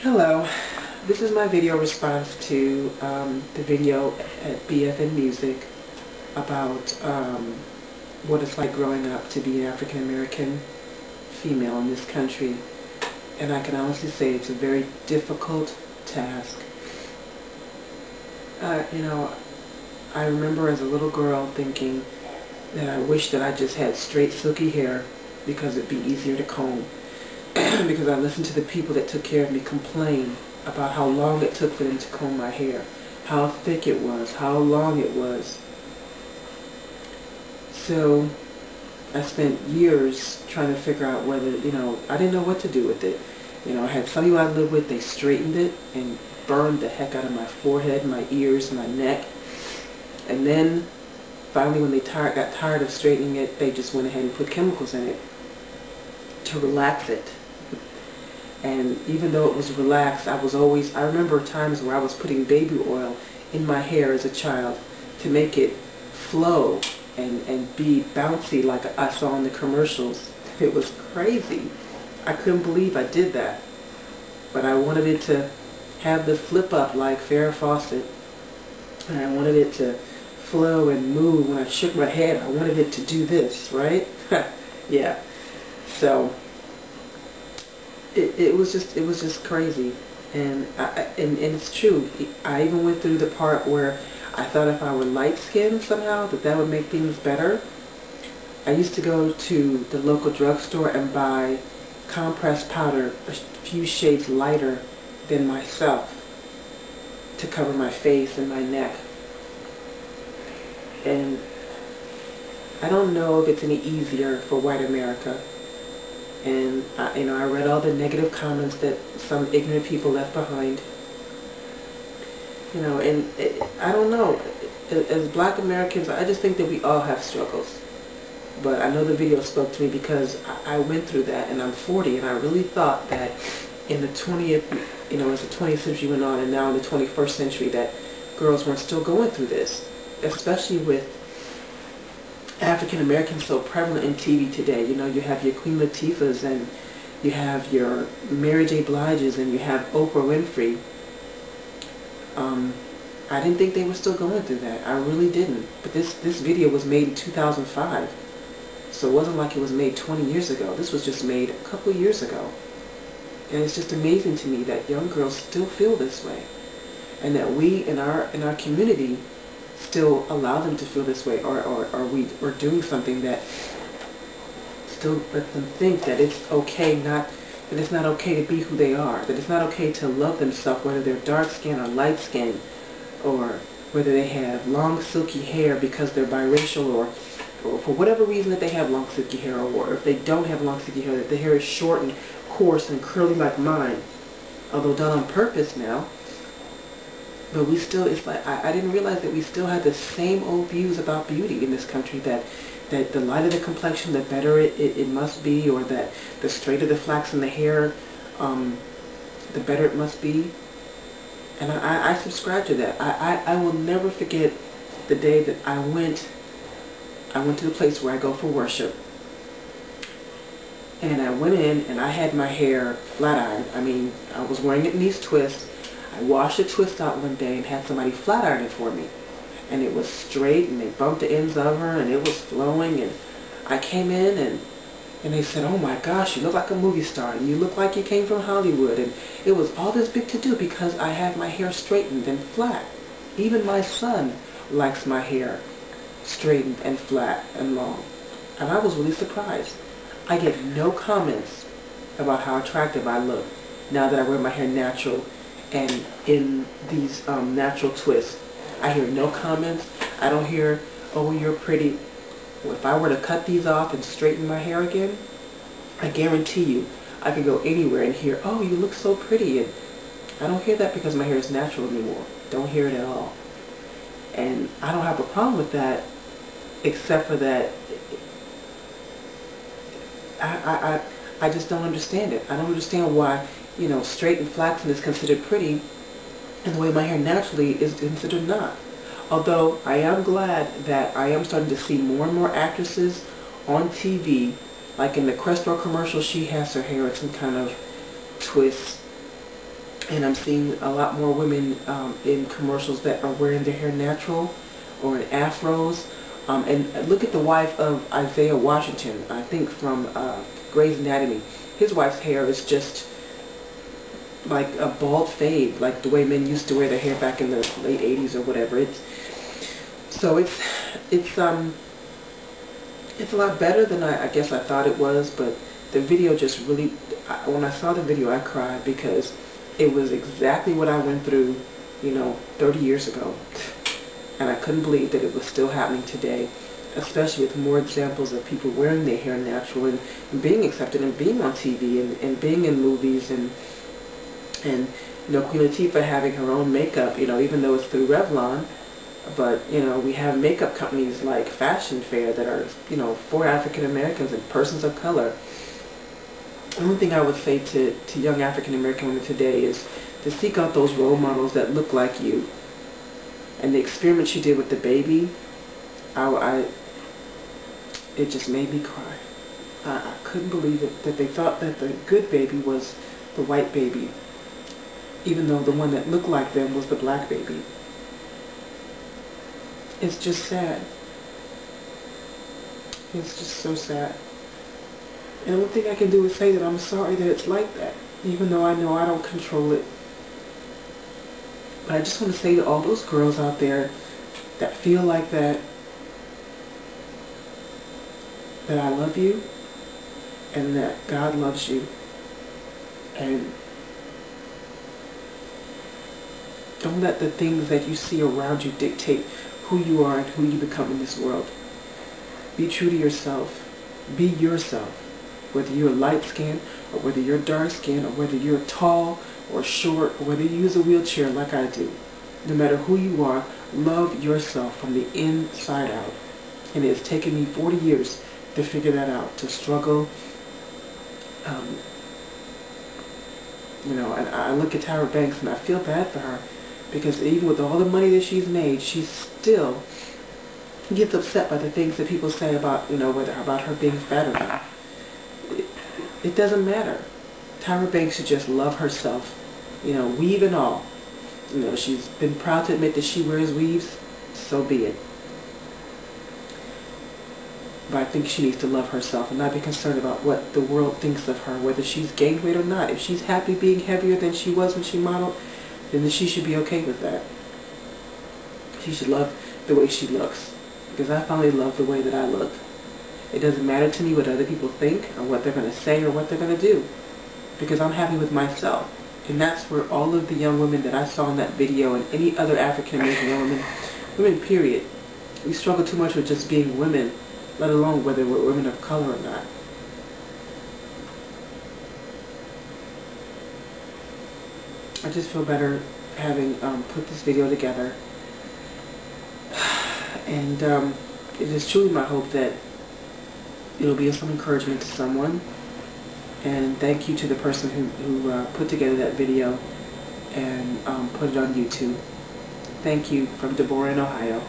Hello, this is my video response to the video at BFN Music about what it's like growing up to be an African American female in this country. And I can honestly say it's a very difficult task. I remember as a little girl thinking that I wish that I just had straight silky hair because it'd be easier to comb. Because I listened to the people that took care of me complain about how long it took for them to comb my hair, how thick it was, how long it was. So I spent years trying to figure out whether, I didn't know what to do with it. I had some people I lived with, they straightened it and burned the heck out of my forehead, my ears, my neck. And then finally when they got tired of straightening it, they just went ahead and put chemicals in it to relax it. And even though it was relaxed, I remember times where I was putting baby oil in my hair as a child to make it flow and be bouncy like I saw in the commercials. It was crazy. I couldn't believe I did that. But I wanted it to have the flip up like Farrah Fawcett. And I wanted it to flow and move. When I shook my head, I wanted it to do this, right? Yeah. So it was just crazy, and it's true. I even went through the part where I thought if I were light skinned somehow that would make things better. I used to go to the local drugstore and buy compressed powder a few shades lighter than myself to cover my face and my neck. And I don't know if it's any easier for white America. And I read all the negative comments that some ignorant people left behind. I don't know. As black Americans, I just think that we all have struggles. But I know the video spoke to me because I went through that, and I'm 40, and I really thought that in the 20th, as the 20th century went on, and now in the 21st century, that girls weren't still going through this, especially with African Americans so prevalent in TV today. You have your Queen Latifahs, and you have your Mary J. Bliges, and you have Oprah Winfrey. I didn't think they were still going through that. I really didn't. But this video was made in 2005. So it wasn't like it was made 20 years ago. This was just made a couple of years ago. And it's just amazing to me that young girls still feel this way. And that we in our community still allow them to feel this way, or we're doing something that still lets them think that it's okay that it's not okay to be who they are, that it's not okay to love themselves, whether they're dark skin or light skin, or whether they have long silky hair because they're biracial, or for whatever reason that they have long silky hair, or if they don't have long silky hair, that the hair is short and coarse and curly like mine, although done on purpose now. But we still, it's like, I didn't realize that we still had the same old views about beauty in this country, that the lighter the complexion, the better it must be, or that the straighter the flax in the hair, the better it must be. And I subscribe to that. I will never forget the day that I went to the place where I go for worship. And I went in and I had my hair flat ironed. I mean, I was wearing it in these twists. I washed the twist out one day and had somebody flat iron it for me. And it was straight, and they bumped the ends of her, and it was flowing. And I came in and they said, "Oh my gosh, you look like a movie star, and you look like you came from Hollywood." And it was all this big to do because I had my hair straightened and flat. Even my son likes my hair straightened and flat and long. And I was really surprised. I get no comments about how attractive I look now that I wear my hair natural and in these natural twists. I hear no comments. I don't hear, "Oh, you're pretty." If I were to cut these off and straighten my hair again, I guarantee you I could go anywhere and hear, "Oh, you look so pretty." And I don't hear that because my hair is natural anymore. Don't hear it at all. And I don't have a problem with that, except for that I just don't understand it. I don't understand why, straight and flaxen is considered pretty, and the way my hair naturally is considered not. Although I am glad that I am starting to see more and more actresses on TV, like in the Crestro commercial, she has her hair in some kind of twist And I'm seeing a lot more women in commercials that are wearing their hair natural or in afros. And look at the wife of Isaiah Washington, I think from Grey's Anatomy. His wife's hair is just like a bald fade, like the way men used to wear their hair back in the late 80s or whatever. It's a lot better than I guess I thought it was, but the video just really, when I saw the video I cried because it was exactly what I went through, 30 years ago. And I couldn't believe that it was still happening today, especially with more examples of people wearing their hair natural and being accepted and being on TV and being in movies and Queen Latifah having her own makeup, even though it's through Revlon. But, we have makeup companies like Fashion Fair that are, for African Americans and persons of color. The only thing I would say to young African American women today is to seek out those role models that look like you. And the experiment she did with the baby, it just made me cry. I couldn't believe it, that they thought that the good baby was the white baby, even though the one that looked like them was the black baby. It's just sad. It's just so sad. And the only thing I can do is say that I'm sorry that it's like that, even though I know I don't control it. But I just want to say to all those girls out there that feel like that I love you and that God loves you. And don't let the things that you see around you dictate who you are and who you become in this world. Be true to yourself. Be yourself. Whether you're light-skinned or whether you're dark-skinned or whether you're tall or short or whether you use a wheelchair like I do. No matter who you are, love yourself from the inside out. And it has taken me 40 years to figure that out, to struggle. And I look at Tyra Banks and I feel bad for her because even with all the money that she's made, she still gets upset by the things that people say about, whether about her being fat or not. It doesn't matter. Tyra Banks should just love herself, weave and all. She's been proud to admit that she wears weaves, so be it. But I think she needs to love herself and not be concerned about what the world thinks of her, whether she's gained weight or not. If she's happy being heavier than she was when she modeled, then she should be okay with that. She should love the way she looks, because I finally love the way that I look. It doesn't matter to me what other people think or what they're going to say or what they're going to do, because I'm happy with myself. And that's where all of the young women that I saw in that video and any other African American young women period, we struggle too much with just being women, let alone whether we're women of color or not. I just feel better having put this video together. And it is truly my hope that it'll be of some encouragement to someone. And thank you to the person who put together that video and put it on YouTube. Thank you from Deborah in Ohio.